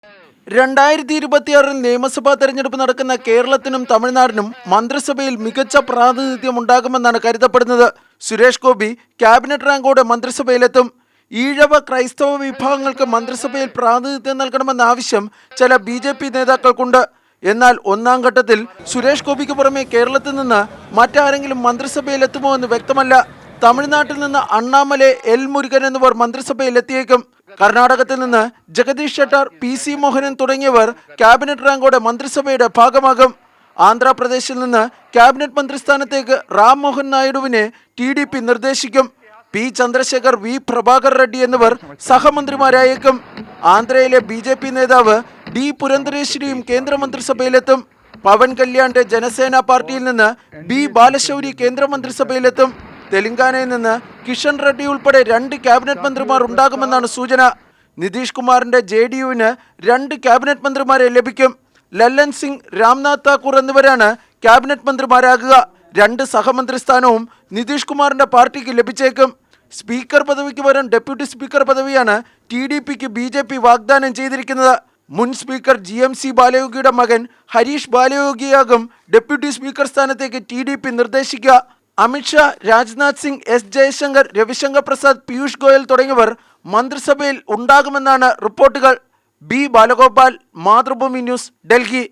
2026 നിയമസഭാ തെരഞ്ഞെടുപ്പ് നടക്കുന്ന കേരളത്തിനും തമിഴ്നാടിനും മന്ത്രിസഭയിൽ മികച്ച പ്രാതിനിധ്യം ഉണ്ടാകുമെന്നാണ് കരുതപ്പെടുന്നത്. സുരേഷ് ഗോപി ക്യാബിനറ്റ് റാങ്കോടെ മന്ത്രിസഭയിലെത്തും. ഈഴവ ക്രൈസ്തവ വിഭാഗങ്ങൾക്ക് മന്ത്രിസഭയിൽ പ്രാതിനിധ്യം നൽകണമെന്ന ആവശ്യം ചില BJP നേതാക്കൾക്കുണ്ട്. എന്നാൽ ഒന്നാം ഘട്ടത്തിൽ സുരേഷ് ഗോപിക്ക് പുറമെ കേരളത്തിൽ നിന്ന് മറ്റാരെങ്കിലും മന്ത്രിസഭയിൽ എത്തുമോ എന്ന് വ്യക്തമല്ല. തമിഴ്നാട്ടിൽ നിന്ന് അണ്ണാമലൈ, എൽ മുരുകൻ എന്നിവർ മന്ത്രിസഭയിൽ എത്തിയേക്കും. കർണാടകത്തിൽ നിന്ന് ജഗദീഷ് ഷെട്ടാർ, PC മോഹനൻ തുടങ്ങിയവർ ക്യാബിനറ്റ് റാങ്കോടെ മന്ത്രിസഭയുടെ ഭാഗമാകും. ആന്ധ്രാപ്രദേശിൽ നിന്ന് ക്യാബിനറ്റ് മന്ത്രിസ്ഥാനത്തേക്ക് റാം മോഹൻ നായിഡുവിനെ TDP നിർദ്ദേശിക്കും. P ചന്ദ്രശേഖർ, V പ്രഭാകർ റെഡ്ഡി എന്നിവർ സഹമന്ത്രിമാരായേക്കും. ആന്ധ്രയിലെ BJP നേതാവ് D പുരന്ദരേശ്വരിയും കേന്ദ്രമന്ത്രിസഭയിലെത്തും. പവൻ കല്യാണിന്റെ ജനസേന പാർട്ടിയിൽ നിന്ന് B ബാലശൗരി കേന്ദ്രമന്ത്രിസഭയിലെത്തും. തെലങ്കാനയിൽ നിന്ന് കിഷൻ റെഡ്ഡി ഉൾപ്പെടെ 2 ക്യാബിനറ്റ് മന്ത്രിമാർ ഉണ്ടാകുമെന്നാണ് സൂചന. നിതീഷ് കുമാറിന്റെ JDUവിന് 2 ക്യാബിനറ്റ് മന്ത്രിമാരെ ലഭിക്കും. ലല്ലൻ സിംഗ്, രാംനാഥ് താക്കൂർ എന്നിവരാണ് ക്യാബിനറ്റ് മന്ത്രിമാരാകുക. 2 സഹമന്ത്രി സ്ഥാനവും നിതീഷ് കുമാറിന്റെ പാർട്ടിക്ക് ലഭിച്ചേക്കും. സ്പീക്കർ പദവിക്ക് പകരം ഡെപ്യൂട്ടി സ്പീക്കർ പദവിയാണ് TDPക്ക് BJP വാഗ്ദാനം ചെയ്തിരിക്കുന്നത്. മുൻ സ്പീക്കർ GMC ബാലയോഗിയുടെ മകൻ ഹരീഷ് ബാലയോഗിയാകും ഡെപ്യൂട്ടി സ്പീക്കർ സ്ഥാനത്തേക്ക് TDP നിർദ്ദേശിക്കുക. അമിത്ഷാ, രാജ്നാഥ് സിംഗ്, S ജയശങ്കർ, രവിശങ്കർ പ്രസാദ്, പീയൂഷ് ഗോയൽ തുടങ്ങിയവർ മന്ത്രിസഭയിൽ ഉണ്ടാകുമെന്നാണ് റിപ്പോർട്ടുകൾ. B Balagopal, Mathrubhumi news, Delhi.